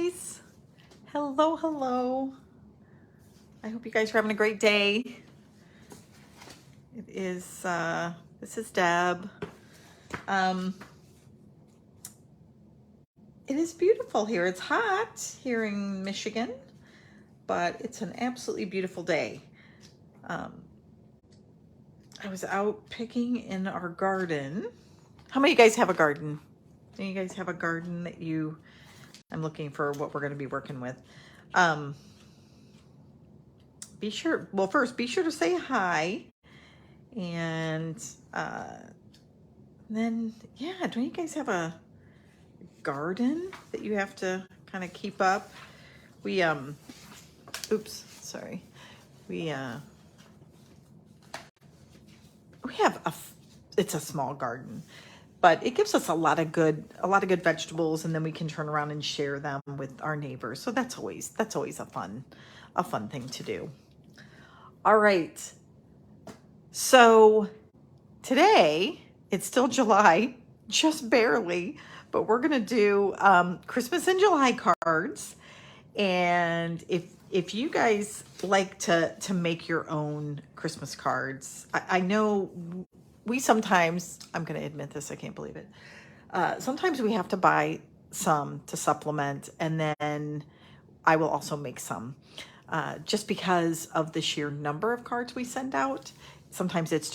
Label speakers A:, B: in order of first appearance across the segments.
A: guys. Hello, hello. I hope you guys are having a great day. It is, this is Deb. It is beautiful here. It's hot here in Michigan, but it's an absolutely beautiful day. I was out picking in our garden. How many of you guys have a garden? Do you guys have a garden that I'm looking for what we're going to be working with. Be sure to say hi. And then, yeah, don't you guys have a garden that you have to kind of keep up? We, oops, sorry. We have it's a small garden, but it gives us a lot of good vegetables, and then we can turn around and share them with our neighbors. So that's always a fun thing to do. All right. So today, it's still July, just barely, but we're gonna do Christmas in July cards. And if you guys like to make your own Christmas cards, I know we sometimes, I'm gonna admit this, I can't believe it. Sometimes we have to buy some to supplement, and then I will also make some. Just because of the sheer number of cards we send out. Sometimes it's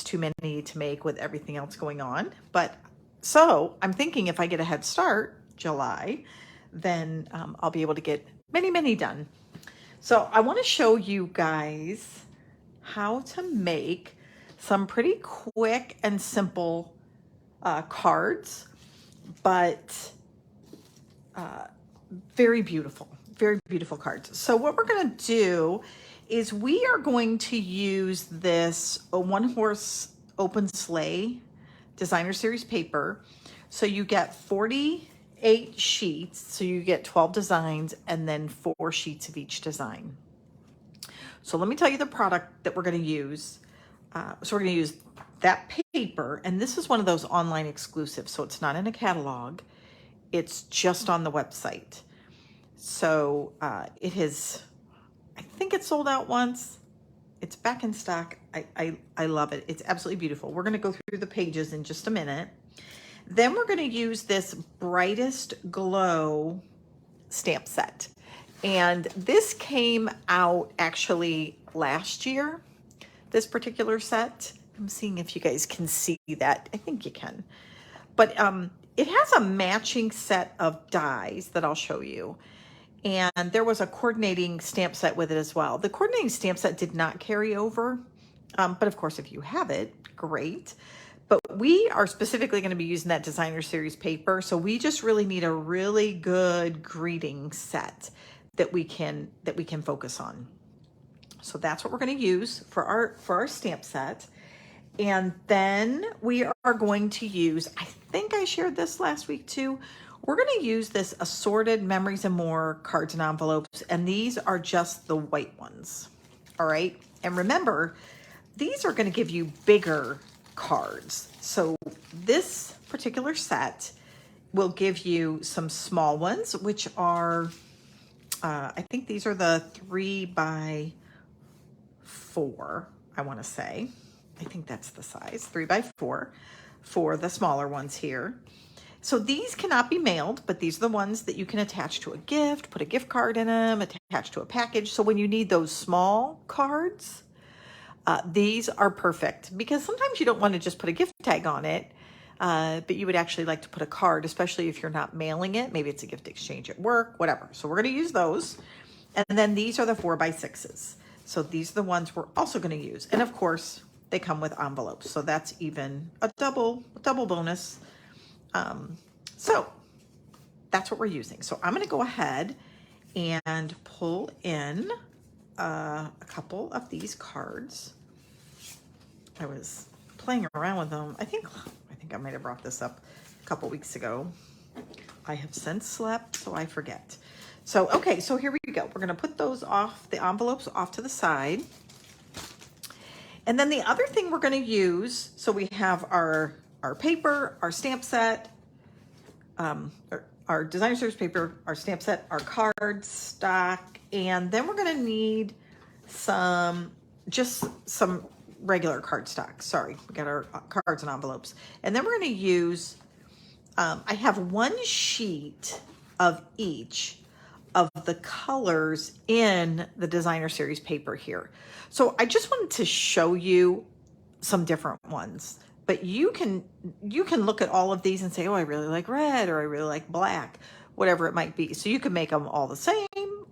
A: too many to make with everything else going on. But so I'm thinking if I get a head start, July, then I'll be able to get many done. So I want to show you guys how to make some pretty quick and simple cards, but very beautiful cards. So what we're going to do is we are going to use this one horse open sleigh designer series paper. So you get 48 sheets. So you get 12 designs and then 4 sheets of each design. So let me tell you the product that we're going to use. So we're going to use that paper, and this is one of those online exclusives. So it's not in a catalog. It's just on the website. So it has, I think it's sold out once. It's back in stock. I love it. It's absolutely beautiful. We're going to go through the pages in just a minute. Then we're going to use this Brightest Glow stamp set. And this came out actually last year, this particular set. I'm seeing if you guys can see that. I think you can. But it has a matching set of dies that I'll show you. And there was a coordinating stamp set with it as well. The coordinating stamp set did not carry over, but of course, if you have it, great. But we are specifically going to be using that designer series paper, so we just really need a really good greeting set that we can focus on. So that's what we're going to use for our stamp set. And then we are going to use, I think I shared this last week too, we're going to use this assorted Memories and More cards and envelopes, and these are just the white ones. All right. And remember, these are going to give you bigger cards. So this particular set will give you some small ones, which are, I think these are the 3x4, I want to say. I think that's the size, 3x4 for the smaller ones here. So these cannot be mailed, but these are the ones that you can attach to a gift, put a gift card in them, attach to a package. So when you need those small cards, these are perfect, because sometimes you don't want to just put a gift tag on it, but you would actually like to put a card, especially if you're not mailing it. Maybe it's a gift exchange at work, whatever. So we're going to use those. And then these are the 4x6s. So these are the ones we're also going to use. And of course, they come with envelopes. So that's even a double bonus. So that's what we're using. So I'm going to go ahead and pull in a couple of these cards. I was playing around with them. I think I might have brought this up a couple weeks ago. I have since slept, so I forget. So, okay, so here we go. We're going to put those off, the envelopes off to the side. And then the other thing we're going to use, so we have our paper, our stamp set, our designer series paper, our stamp set, our card stock, and then we're gonna need just some regular cardstock. Sorry, we got our cards and envelopes. And then we're gonna use, I have one sheet of each of the colors in the designer series paper here. So I just wanted to show you some different ones, but you can look at all of these and say, oh, I really like red, or I really like black, whatever it might be. So you can make them all the same,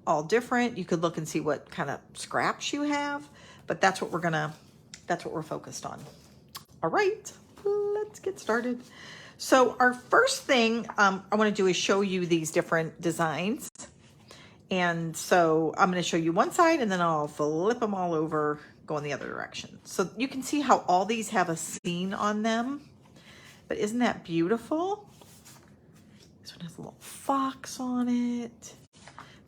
A: all different. You could look and see what kind of scraps you have, but that's what we're focused on. All right, let's get started. So our first thing I want to do is show you these different designs. And so I'm going to show you one side and then I'll flip them all over, go in the other direction. So you can see how all these have a scene on them, but isn't that beautiful? This one has a little fox on it.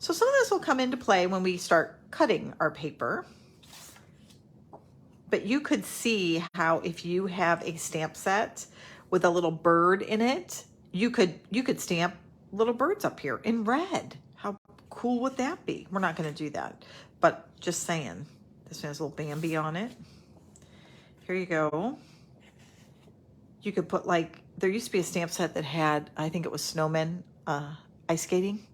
A: So some of this will come into play when we start cutting our paper. But you could see how if you have a stamp set with a little bird in it, you could stamp little birds up here in red. How cool would that be? We're not going to do that, but just saying. This one has a little Bambi on it. Here you go. You could put, like, there used to be a stamp set that had, I think it was snowmen ice skating.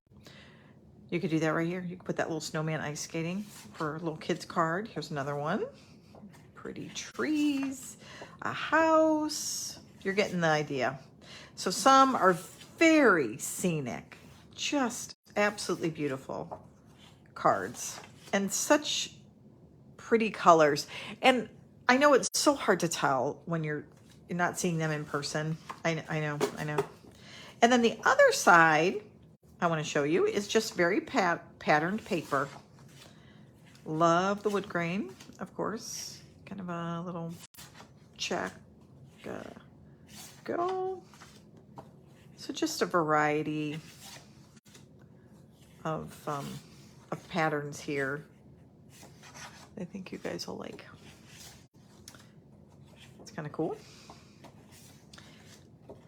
A: You could do that right here. You could put that little snowman ice skating for a little kid's card. Here's another one. Pretty trees, a house. You're getting the idea. So some are very scenic, just absolutely beautiful cards and such pretty colors. And I know it's so hard to tell when you're not seeing them in person. I know. And then the other side I want to show you is just very patterned paper. Love the wood grain, of course. Kind of a little check go. So just a variety of patterns here. I think you guys will like. It's kind of cool.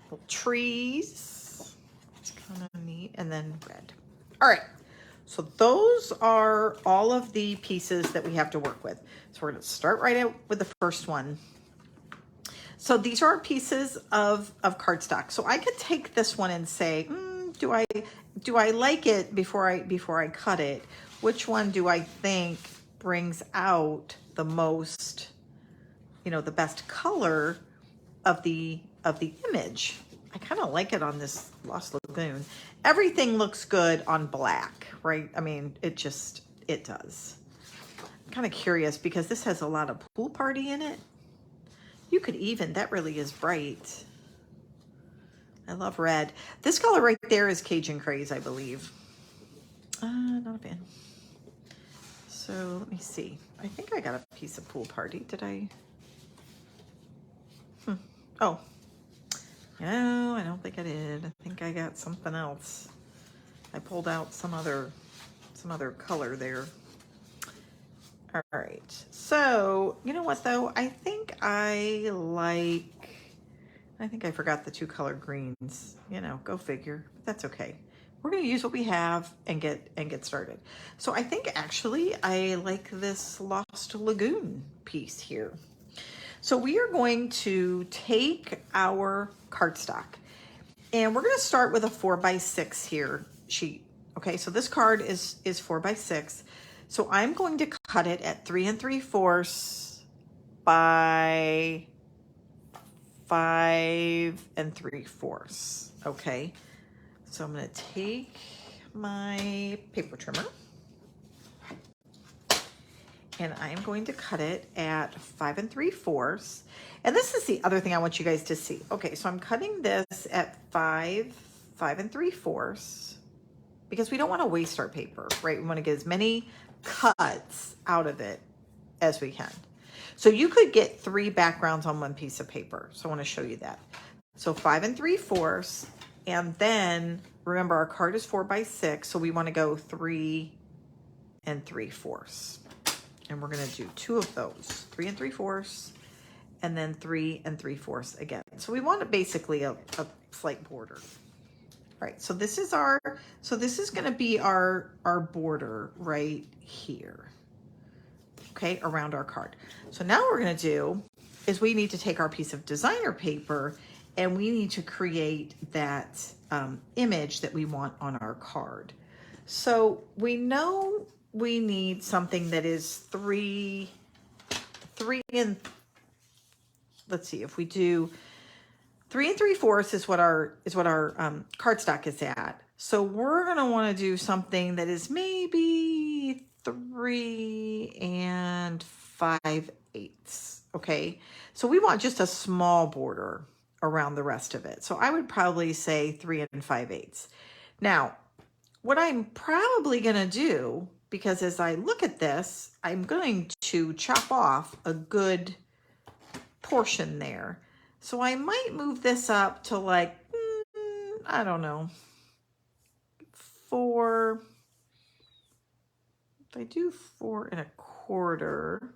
A: Little trees. It's kind of neat. And then red. All right. So those are all of the pieces that we have to work with. So we're going to start right out with the first one. So these are our pieces of cardstock. So I could take this one and say, do I like it before I cut it? Which one do I think brings out the most, the best color of the image? I kind of like it on this Lost Lagoon. Everything looks good on black, right? I mean, it does. I'm kind of curious because this has a lot of pool party in it. You could even, that really is bright. I love red. This color right there is Cajun Craze, I believe. Not a fan. So let me see. I think I got a piece of pool party. Did I? Oh. No, I don't think I did. I think I got something else. I pulled out some other color there. All right. So, you know what though? I think I forgot the two color greens. Go figure. But that's okay. We're going to use what we have and get started. So I think actually I like this Lost Lagoon piece here. So we are going to take our cardstock and we're going to start with a 4x6 here sheet. Okay, so this card is 4x6. So I'm going to cut it at 3 3/4 by 5 3/4. Okay, so I'm going to take my paper trimmer and I'm going to cut it at 5 3/4. And this is the other thing I want you guys to see. Okay, so I'm cutting this at 5 3/4 because we don't want to waste our paper, right? We want to get as many cuts out of it as we can. So you could get 3 backgrounds on one piece of paper. So I want to show you that. So 5 3/4, and then remember our card is 4x6, so we want to go 3 3/4. And we're going to do 2 of those, 3 3/4, and then 3 3/4 again. So we want basically a slight border. right, so this is going to be our border right here. Okay, around our card. So now what we're going to do is we need to take our piece of designer paper and we need to create that image that we want on our card. So we know we need something that is three and, let's see, if we do 3 3/4 is what our cardstock is at. So we're gonna want to do something that is maybe 3 5/8. Okay, so we want just a small border around the rest of it. So I would probably say 3 5/8. Now, what I'm probably gonna do, because as I look at this, I'm going to chop off a good portion there. So I might move this up to like, I don't know, 4. If I do 4 1/4,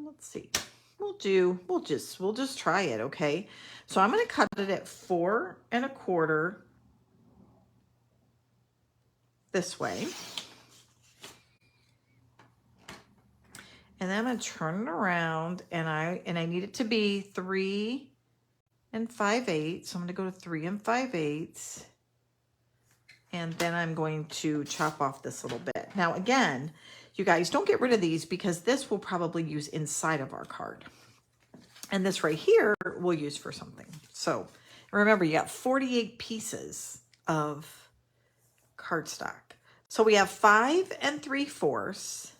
A: let's see. We'll just try it, okay? So I'm going to cut it at 4 1/4 this way. And then I'm going to turn it around, and I need it to be 3 5/8. So I'm going to go to 3 5/8. And then I'm going to chop off this little bit. Now, again, you guys, don't get rid of these because this will probably use inside of our card. And this right here we'll use for something. So remember, you got 48 pieces of cardstock. So we have 5 3/4.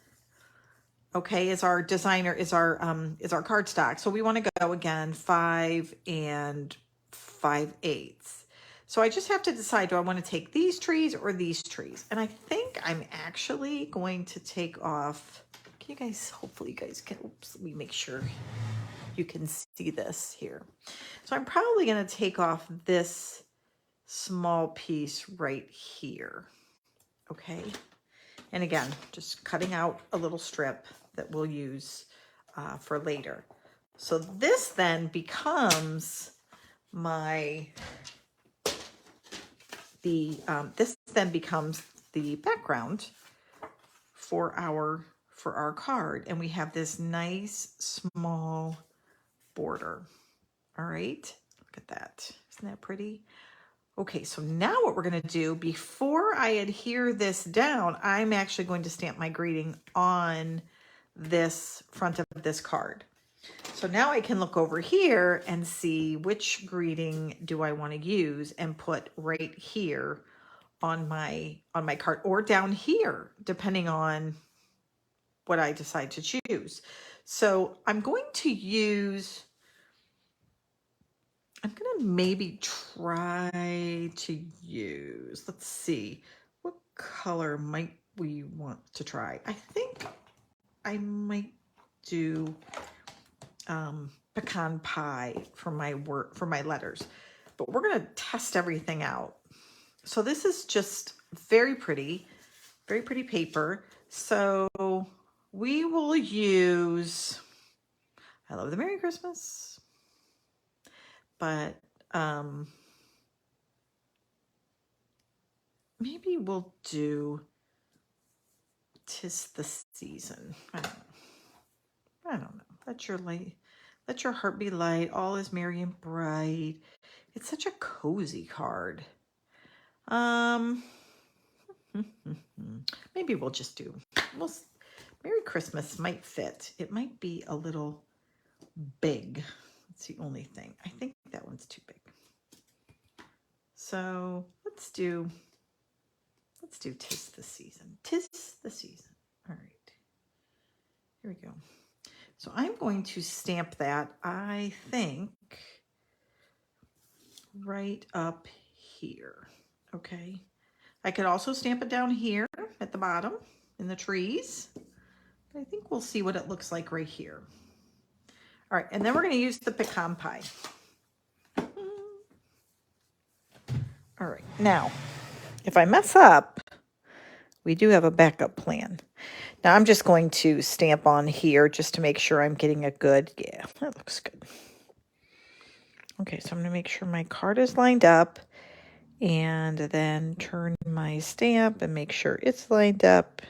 A: Okay, is our cardstock. So we want to go again 5 5/8. So I just have to decide, do I want to take these trees or these trees? And I think I'm actually going to take off, can you guys, hopefully you guys can, oops, let me make sure you can see this here. So I'm probably going to take off this small piece right here. Okay. And again, just cutting out a little strip that we'll use for later. So this then becomes the background for our card, and we have this nice small border. All right, look at that. Isn't that pretty? Okay, so now what we're going to do, before I adhere this down, I'm actually going to stamp my greeting on this front of this card. So now I can look over here and see which greeting do I want to use and put right here on my card, or down here, depending on what I decide to choose. So I'm going to maybe try to use, let's see, what color might we want to try? I think I might do pecan pie for my letters, but we're going to test everything out. So this is just very pretty paper. So we will use, I love the Merry Christmas, but maybe we'll do 'Tis the Season. I don't know. Let your heart be light. All is merry and bright. It's such a cozy card. Maybe we'll just do, Merry Christmas might fit. It might be a little big. That's the only thing. I think that one's too big. So let's do 'Tis the Season. 'Tis the Season. All right. Here we go. So I'm going to stamp that, I think, right up here. Okay. I could also stamp it down here at the bottom in the trees. But I think we'll see what it looks like right here. All right, and then we're going to use the pecan pie. All right, now, if I mess up, we do have a backup plan. Now I'm just going to stamp on here just to make sure I'm getting a good, yeah, that looks good. Okay, so I'm going to make sure my card is lined up and then turn my stamp and make sure it's lined up.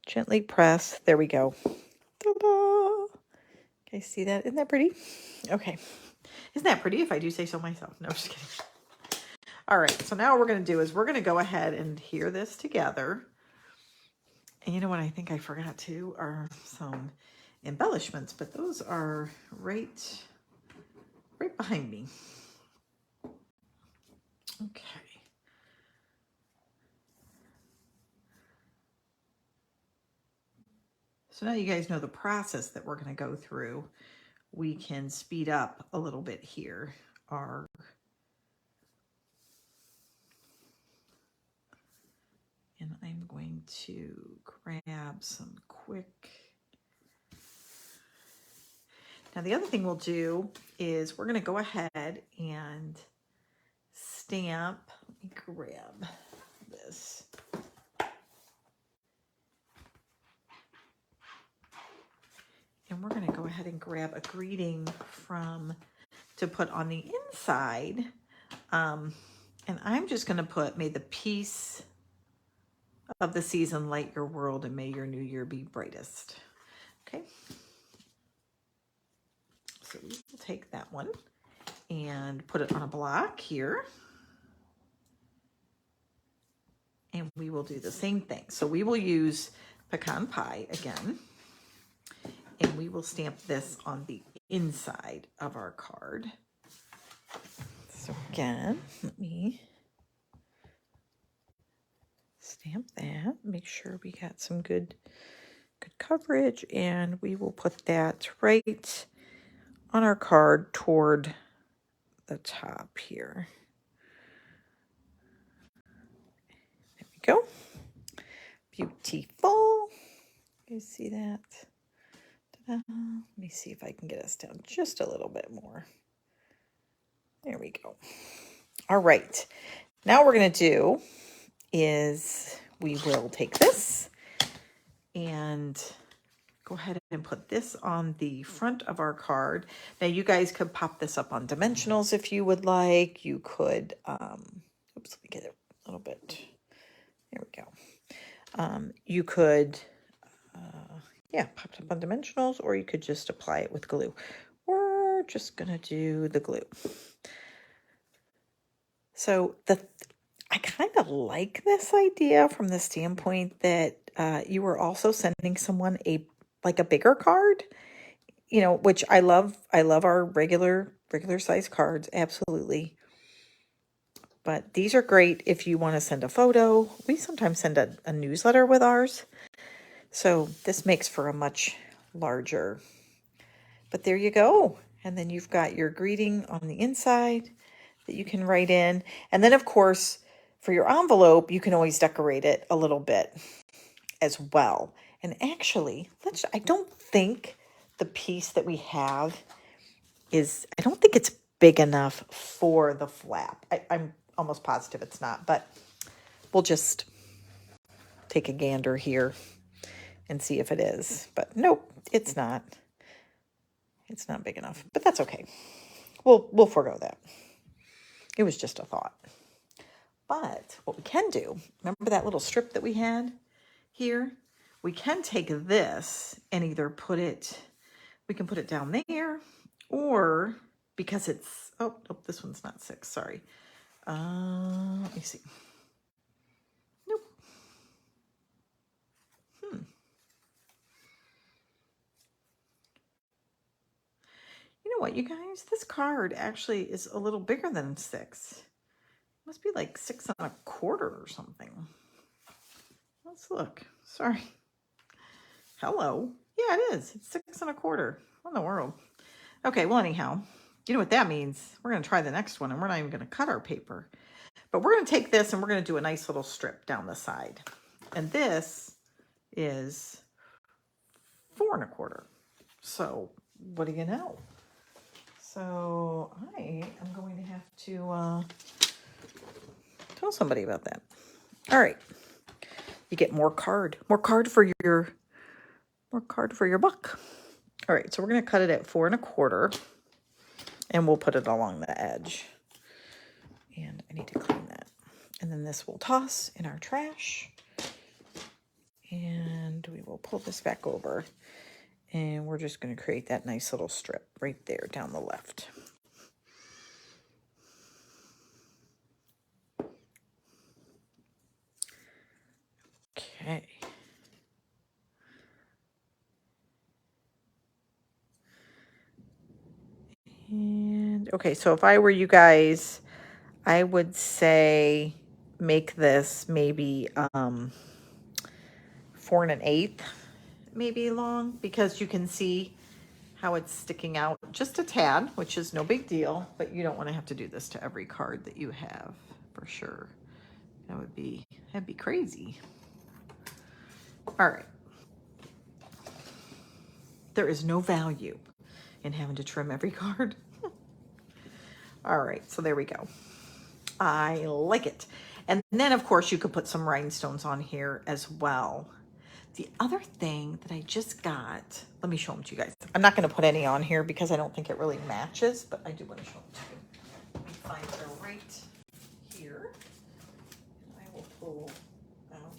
A: Gently press. There we go. Ta-da! Okay, see that? Isn't that pretty? Okay. Isn't that pretty if I do say so myself? No, just kidding. All right, so now what we're going to do is we're going to go ahead and adhere this together. And you know what I think I forgot too are some embellishments, but those are right behind me. Okay. So now you guys know the process that we're going to go through. We can speed up a little bit here. And I'm going to grab some quick. Now the other thing we'll do is we're going to go ahead and stamp. Let me grab this. And we're going to go ahead and grab a greeting to put on the inside. And I'm just going to put, may the peace of the season light your world and may your new year be brightest. Okay. So we will take that one and put it on a block here. And we will do the same thing. So we will use pecan pie again. And we will stamp this on the inside of our card. So again, let me stamp that. Make sure we got some good coverage. And we will put that right on our card toward the top here. There we go. Beautiful. You see that? Ta-da. Let me see if I can get us down just a little bit more. There we go. All right. Now what we're going to do is we will take this and go ahead and put this on the front of our card. Now you guys could pop this up on dimensionals if you would like. You could, oops, let me get it a little bit. There we go. You could, pop it up on dimensionals, or you could just apply it with glue. We're just gonna do the glue. So I kind of like this idea from the standpoint that you were also sending someone a bigger card, which I love. I love our regular size cards, absolutely. But these are great if you want to send a photo. We sometimes send a newsletter with ours. So this makes for a much larger. But there you go. And then you've got your greeting on the inside that you can write in. And then, of course, for your envelope, you can always decorate it a little bit as well. And actually, I don't think the piece that we have I don't think it's big enough for the flap. I'm almost positive it's not, but we'll just take a gander here and see if it is. But nope, it's not. It's not big enough, but that's okay. We'll forego that. It was just a thought. But what we can do, remember that little strip that we had here? We can take this and either we can put it down there, or because it's, oh, this one's not 6, sorry. Let me see. Nope. You know what, you guys? This card actually is a little bigger than 6. Must be like 6 1/4 or something. Let's look. Sorry. Hello. Yeah, it is. It's 6 1/4. What in the world? Okay, well, anyhow, you know what that means? We're going to try the next one, and we're not even going to cut our paper. But we're going to take this, and we're going to do a nice little strip down the side. And this is 4 1/4. So what do you know? So I am going to have to tell somebody about that. All right. You get more card for your buck. All right, so we're going to cut it at 4 1/4. And we'll put it along the edge. And I need to clean that. And then this will toss in our trash. And we will pull this back over. And we're just going to create that nice little strip right there down the left. Okay. And okay, so if I were you guys, I would say make this maybe 4 1/8 maybe long, because you can see how it's sticking out just a tad, which is no big deal, but you don't want to have to do this to every card that you have for sure. That'd be crazy. All right. There is no value in having to trim every card. All right, so there we go. I like it. And then of course you could put some rhinestones on here as well. The other thing that I just got, let me show them to you guys. I'm not going to put any on here because I don't think it really matches, but I do want to show them to you. Let me find her right here. And I will pull out.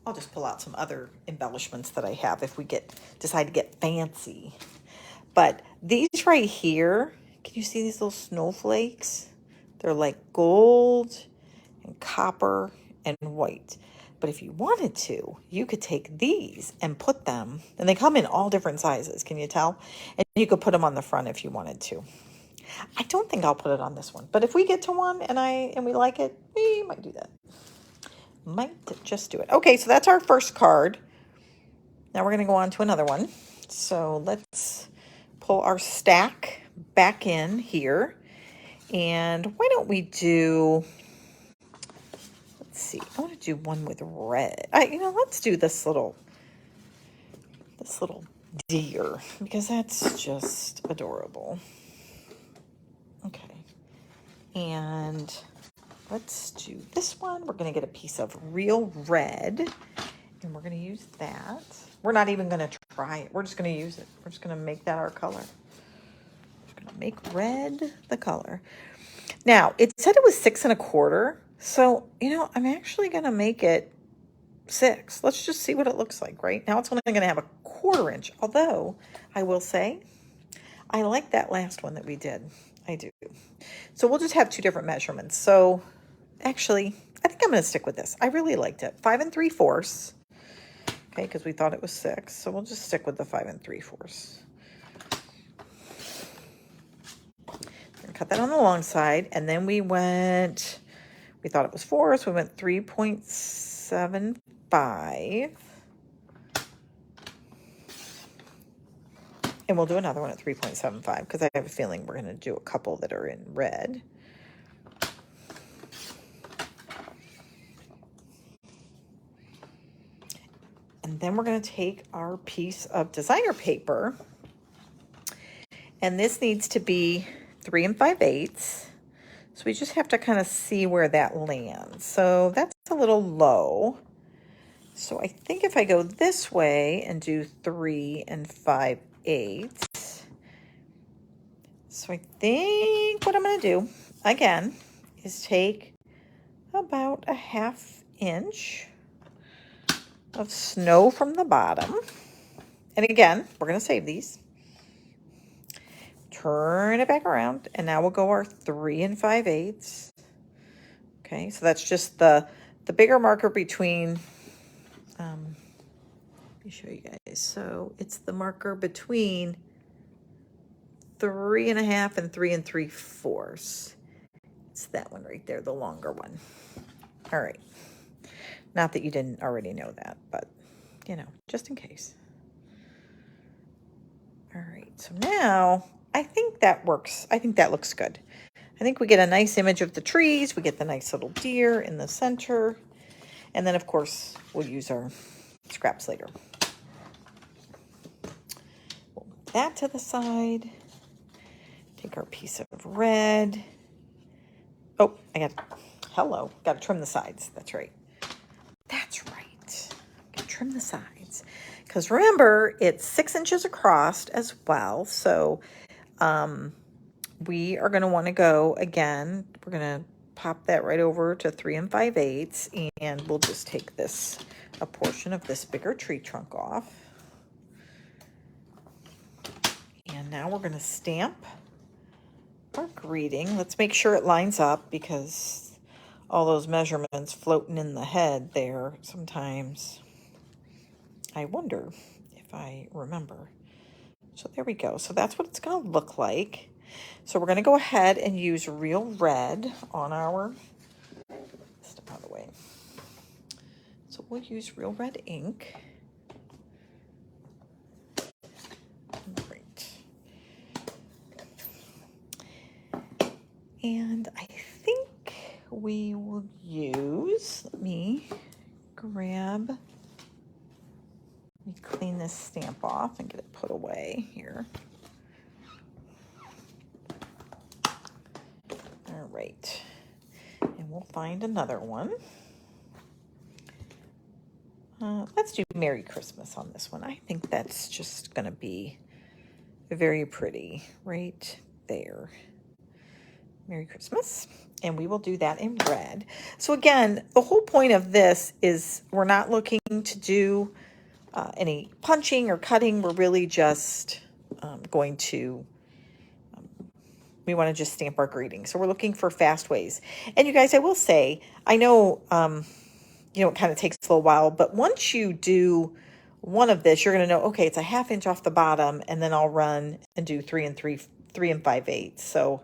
A: I'll just pull out some other embellishments that I have if we decide to get fancy. But these right here, can you see these little snowflakes? They're like gold and copper and white. But if you wanted to, you could take these and put them, and they come in all different sizes, can you tell? And you could put them on the front if you wanted to. I don't think I'll put it on this one, but if we get to one and we like it, we might do that. Might just do it. Okay, so that's our first card. Now we're going to go on to another one. So let's pull our stack back in here. And why don't we do, let's see, I want to do one with red. Let's do this little deer, because that's just adorable. Okay. And let's do this one. We're going to get a piece of real red, and we're going to use that. We're not even going to try it. We're just going to use it. We're just going to make that our color. We're going to make red the color. Now, it said it was 6 1/4. So, I'm actually going to make it 6. Let's just see what it looks like, right? Now it's only going to have a 1/4 inch. Although, I will say, I like that last one that we did. I do. So we'll just have 2 different measurements. So, actually, I think I'm going to stick with this. I really liked it. 5 3/4. Okay, because we thought it was 6. So we'll just stick with the 5 3/4. Cut that on the long side. And then we thought it was 4, so we went 3.75. And we'll do another one at 3.75 because I have a feeling we're going to do a couple that are in red. And then we're going to take our piece of designer paper. And this needs to be 3 5/8. So we just have to kind of see where that lands. So that's a little low. So I think if I go this way and do 3 5/8. So I think what I'm going to do, again, is take about a 1/2 inch of snow from the bottom. And again, we're going to save these. Turn it back around, and now we'll go our 3 5/8. Okay, so that's just the bigger marker between, let me show you guys. So it's the marker between 3 1/2 and 3 3/4. It's that one right there, the longer one. All right. Not that you didn't already know that, but, just in case. All right, so now I think that works. I think that looks good. I think we get a nice image of the trees. We get the nice little deer in the center. And then, of course, we'll use our scraps later. We'll move that to the side. Take our piece of red. Oh, got to trim the sides. That's right. That's right. Got to trim the sides. because remember, it's 6 inches across as well. So we are going to want to go again. We're going to pop that right over to 3 5/8, and we'll just take a portion of this bigger tree trunk off. And now we're going to stamp our greeting. Let's make sure it lines up, because all those measurements floating in the head there, sometimes I wonder if I remember. So there we go. So that's what it's going to look like. So we're going to go ahead and use Real Red on our, step out of the way. So we'll use Real Red ink. Great. And I think we will use, let me clean this stamp off and get it put away here. All right. And we'll find another one. Let's do Merry Christmas on this one. I think that's just going to be very pretty right there. Merry Christmas. And we will do that in red. So again, the whole point of this is we're not looking to do any punching or cutting. We're really just going to, we want to just stamp our greeting. So we're looking for fast ways. And you guys, I will say, I know, it kind of takes a little while, but once you do one of this, you're going to know, okay, it's a 1/2 inch off the bottom, and then I'll run and do 3 5/8. So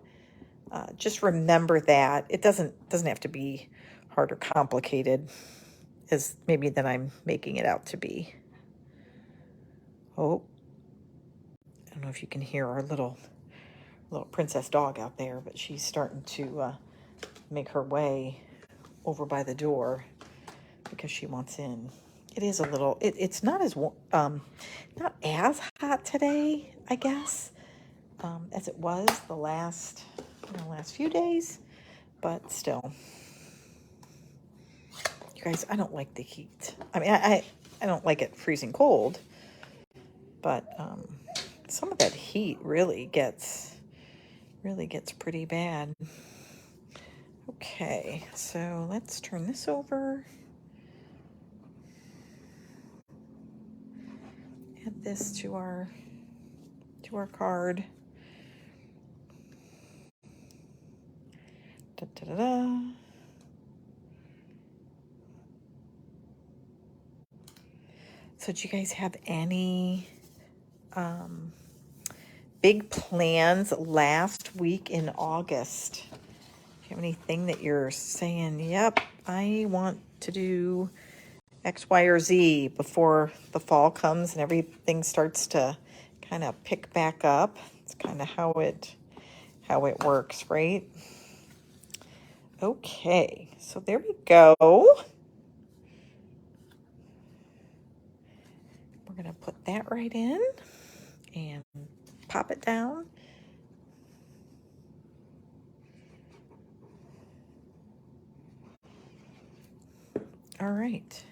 A: just remember that it doesn't have to be hard or complicated as maybe than I'm making it out to be. Oh, I don't know if you can hear our little princess dog out there, but she's starting to make her way over by the door because she wants in. It is a little, it's not as hot today, I guess, as it was the last few days, but still. You guys, I don't like the heat. I mean, I don't like it freezing cold, but some of that heat really gets pretty bad. Okay, so let's turn this over. Add this to our card. Da, da, da, da. So do you guys have any big plans last week in August? Do you have anything that you're saying, yep, I want to do X, Y, or Z before the fall comes and everything starts to kind of pick back up? It's kind of how it works, right? Okay, so there we go. We're going to put that right in and pop it down. All right.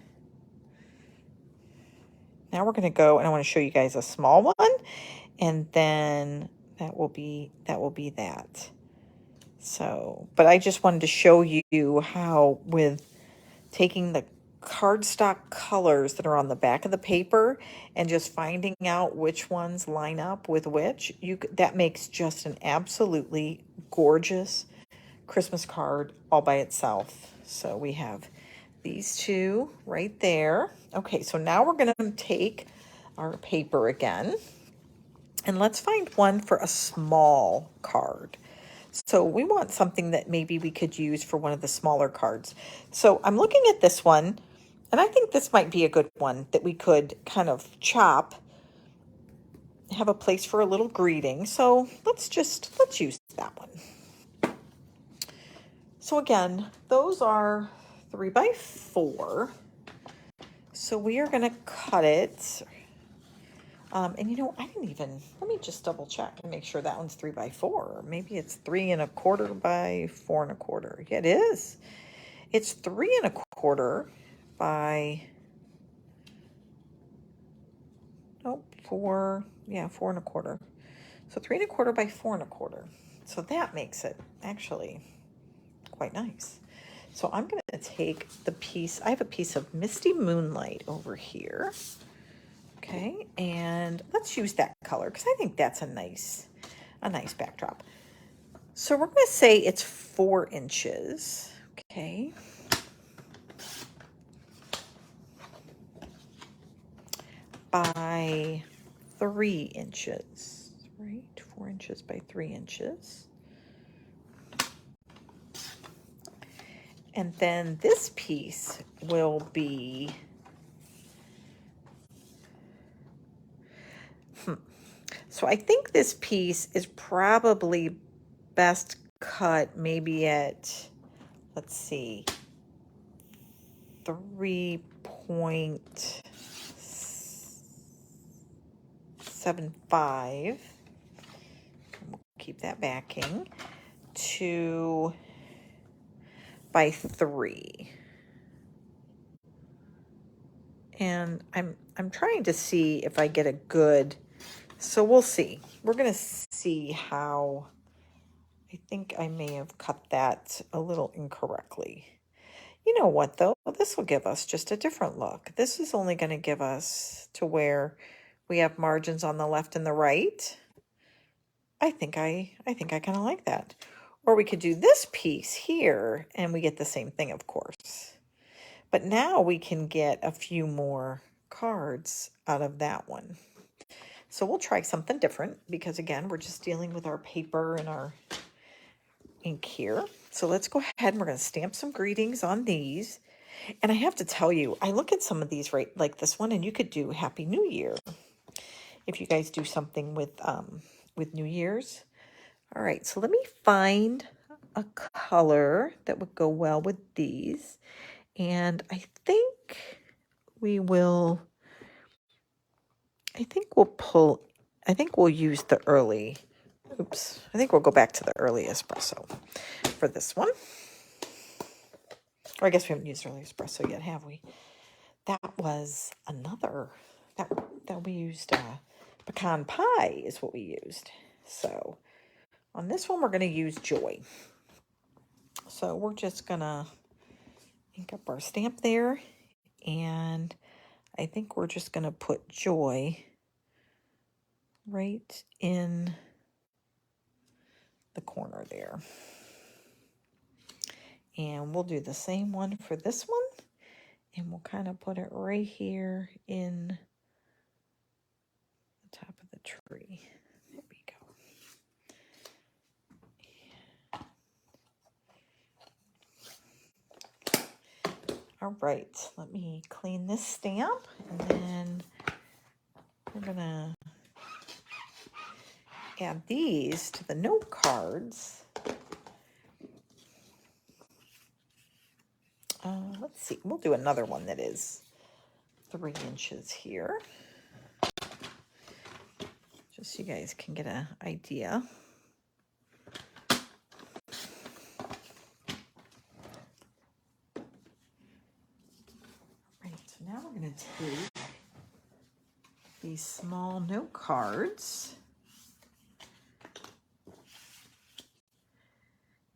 A: Now we're going to go, and I want to show you guys a small one, and then that will be that. So, but I just wanted to show you how with taking the cardstock colors that are on the back of the paper and just finding out which ones line up with which, that makes just an absolutely gorgeous Christmas card all by itself. So we have these two right there. Okay, so now we're going to take our paper again, and let's find one for a small card. So we want something that maybe we could use for one of the smaller cards. So I'm looking at this one, and I think this might be a good one that we could kind of chop, have a place for a little greeting. So let's use that one. So again, those are 3 by 4. So we are going to cut it. And I didn't even, let me just double check and make sure that one's 3 by 4. Maybe it's 3 1/4 by 4 1/4. Yeah, it is. It's 3 1/4 by 4.25. So 3.25 by 4.25. So that makes it actually quite nice. So I'm going to take the piece, I have a piece of Misty Moonlight over here. Okay, and let's use that color because I think that's a nice backdrop. So we're going to say it's 4 inches. Okay. By 3 inches, right? 4 inches by 3 inches. And then this piece will be, so I think this piece is probably best cut maybe at, let's see, 3.75. We'll keep that backing to by 3. And I'm trying to see if I get a good, so we'll see. We're going to see how, I think I may have cut that a little incorrectly. You know what though? This will give us just a different look. This is only going to give us to where we have margins on the left and the right. I think I kind of like that. Or we could do this piece here and we get the same thing, of course. But now we can get a few more cards out of that one. So we'll try something different because again, we're just dealing with our paper and our ink here. So let's go ahead and we're going to stamp some greetings on these. And I have to tell you, I look at some of these right like this one, and you could do Happy New Year if you guys do something with New Year's. All right, so let me find a color that would go well with these. And I think we'll use the early, I think we'll go back to the early espresso for this one. Or I guess we haven't used early espresso yet, have we? That was another, that we used, pecan pie is what we used. So on this one, we're going to use Joy. So we're just going to ink up our stamp there. And I think we're just going to put Joy right in the corner there. And we'll do the same one for this one. And we'll kind of put it right here in the top of the tree. There we go. All right, let me clean this stamp. And then we're going to add these to the note cards. Let's see, we'll do another one that is 3 inches here. Just so you guys can get an idea. Right, so now we're going to take these small note cards.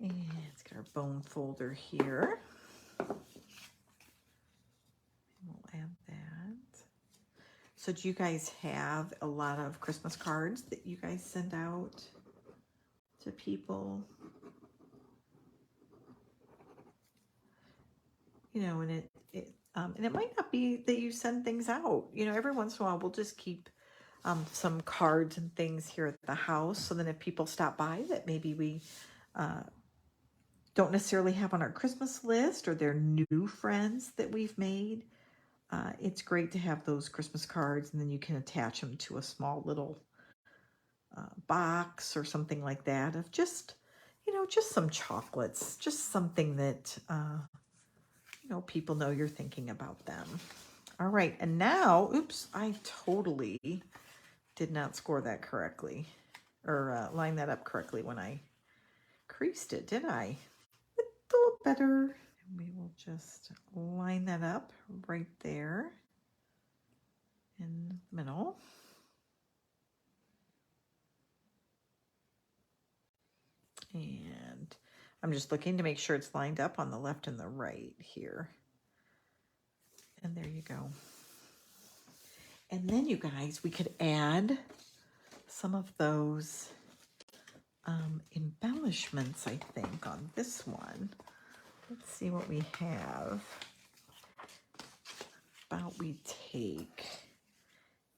A: And let's get our bone folder here. We'll add that. So do you guys have a lot of Christmas cards that you guys send out to people? You know, and it might not be that you send things out. You know, every once in a while we'll just keep some cards and things here at the house. So then if people stop by that maybe we don't necessarily have on our Christmas list, or they're new friends that we've made, it's great to have those Christmas cards, and then you can attach them to a small little box or something like that of just, you know, just some chocolates, just something that, you know, people know you're thinking about them. All right, and now, oops, I totally did not score that correctly, or line that up correctly when I creased it, did I? A little better. And we will just line that up right there in the middle. I'm just looking to make sure it's lined up on the left and the right here. And there you go. And then you guys, we could add some of those embellishments, I think, on this one. Let's see what we have. About we take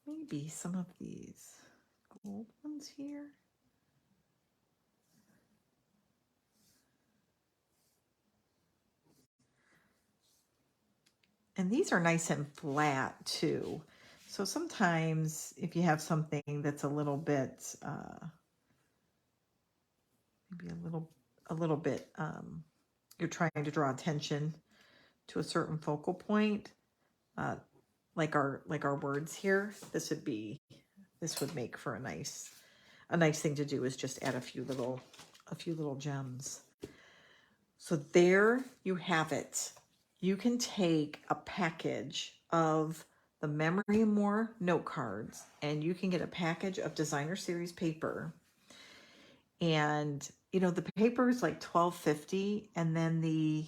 A: maybe some of these gold ones here. And these are nice and flat too. So sometimes if you have something that's a little bit, maybe a little bit, you're trying to draw attention to a certain focal point, like our words here, this would make for a nice thing to do, is just add a few little gems. So there you have it. You can take a package of the Memory and More note cards, and you can get a package of designer series paper. And you know, the paper is like $12.50, and then the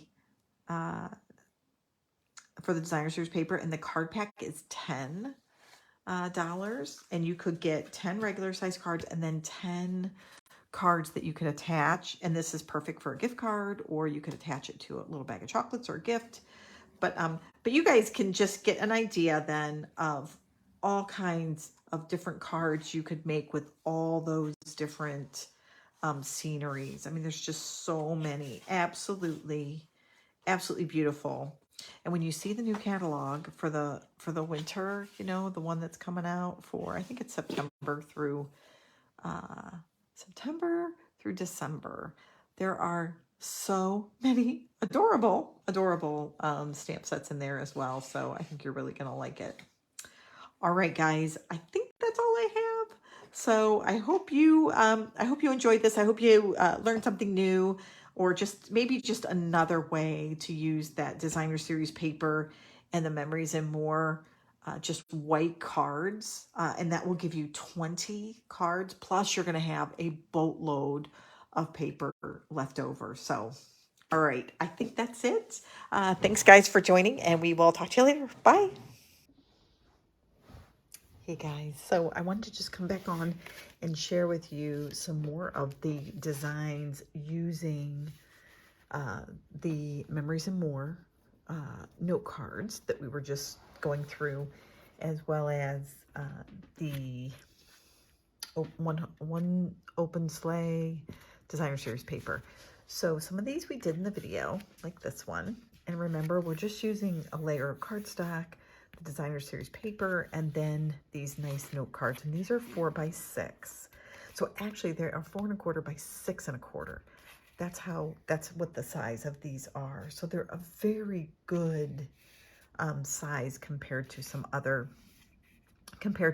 A: for the designer series paper, and the card pack is $10. And you could get 10 regular size cards and then 10 cards that you can attach. And this is perfect for a gift card, or you could attach it to a little bag of chocolates or a gift. But you guys can just get an idea then of all kinds of different cards you could make with all those different sceneries. I mean, there's just so many. Absolutely beautiful. And when you see the new catalog for the winter, you know, the one that's coming out for, I think it's September through December, there are so many adorable stamp sets in there as well. So I think you're really gonna like it. All right, guys, I think that's all I have. So I hope you enjoyed this. I hope you learned something new, or just maybe just another way to use that designer series paper and the Memories and More just white cards. And that will give you 20 cards. Plus you're going to have a boatload of paper left over. So, all right, I think that's it. Thanks guys for joining, and we will talk to you later. Bye. Hey guys, so I wanted to just come back on and share with you some more of the designs using the Memories and More note cards that we were just going through, as well as the one open sleigh designer series paper. So some of these we did in the video, like this one. And remember, we're just using a layer of cardstock, the designer series paper, and then these nice note cards. And these are 4x6. So actually they are 4¼ by 6¼ that's what the size of these are. So they're a very good size compared to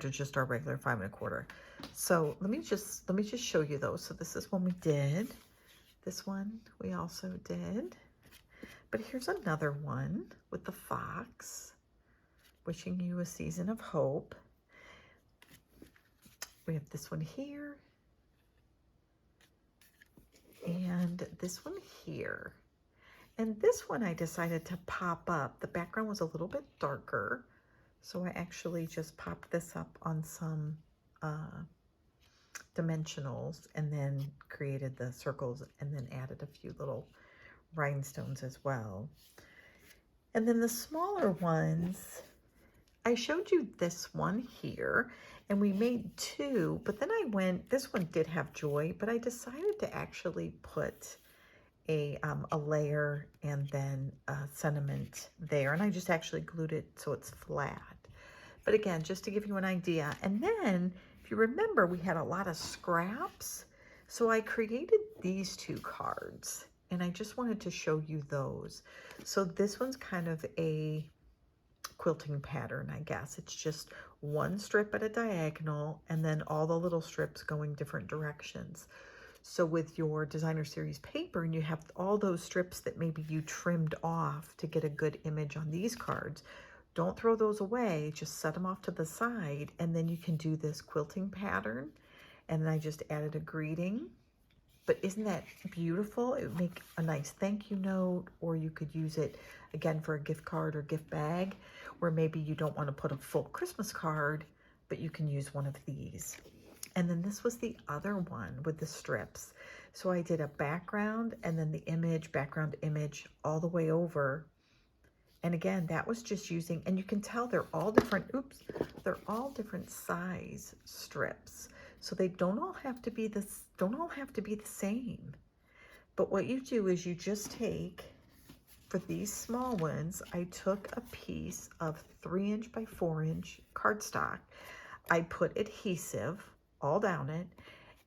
A: just our regular 5¼ So let me just show you those. So this is one we did. This one we also did. But here's another one with the fox, wishing you a season of hope. We have this one here. And this one here. And this one I decided to pop up. The background was a little bit darker, so I actually just popped this up on some dimensionals, and then created the circles, and then added a few little rhinestones as well. And then the smaller ones, I showed you this one here, and we made 2, but then this one did have joy, but I decided to actually put a layer and then sentiment there, and I just actually glued it so it's flat. But again, just to give you an idea. And then if you remember, we had a lot of scraps, so I created these 2 cards, and I just wanted to show you those. So this one's kind of a quilting pattern, I guess. It's just one strip at a diagonal, and then all the little strips going different directions. So with your designer series paper, and you have all those strips that maybe you trimmed off to get a good image on these cards, don't throw those away, just set them off to the side, and then you can do this quilting pattern. And then I just added a greeting But isn't that beautiful? It would make a nice thank you note, or you could use it again for a gift card or gift bag, where maybe you don't want to put a full Christmas card, but you can use one of these. And then this was the other one with the strips. So I did a background and then the image, background image all the way over. And again, that was just using, and you can tell they're all different, oops, they're all different size strips. So they don't all have to be the same. But what you do is you just take, for these small ones, I took a piece of 3" by 4" cardstock. I put adhesive all down it,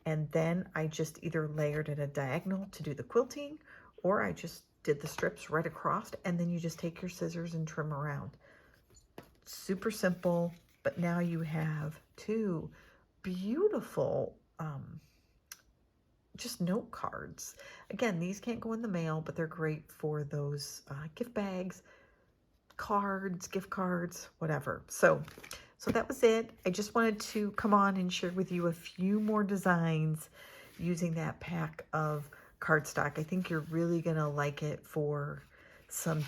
A: and then I just either layered it a diagonal to do the quilting, or I just did the strips right across, and then you just take your scissors and trim around. Super simple, but now you have two beautiful just note cards. Again, these can't go in the mail, but they're great for those gift bags, cards, gift cards, whatever. So that was it. I just wanted to come on and share with you a few more designs using that pack of cardstock. I think you're really gonna like it for some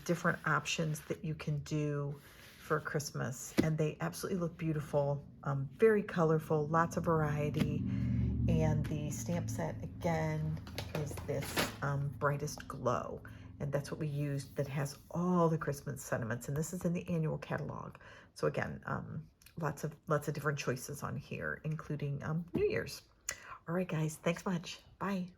A: different options that you can do for Christmas, and they absolutely look beautiful. Very colorful, lots of variety. And the stamp set again is this Brightest Glow, and that's what we used, that has all the Christmas sentiments, and this is in the annual catalog. So again, lots of different choices on here, including New Year's. All right, guys, thanks much. Bye.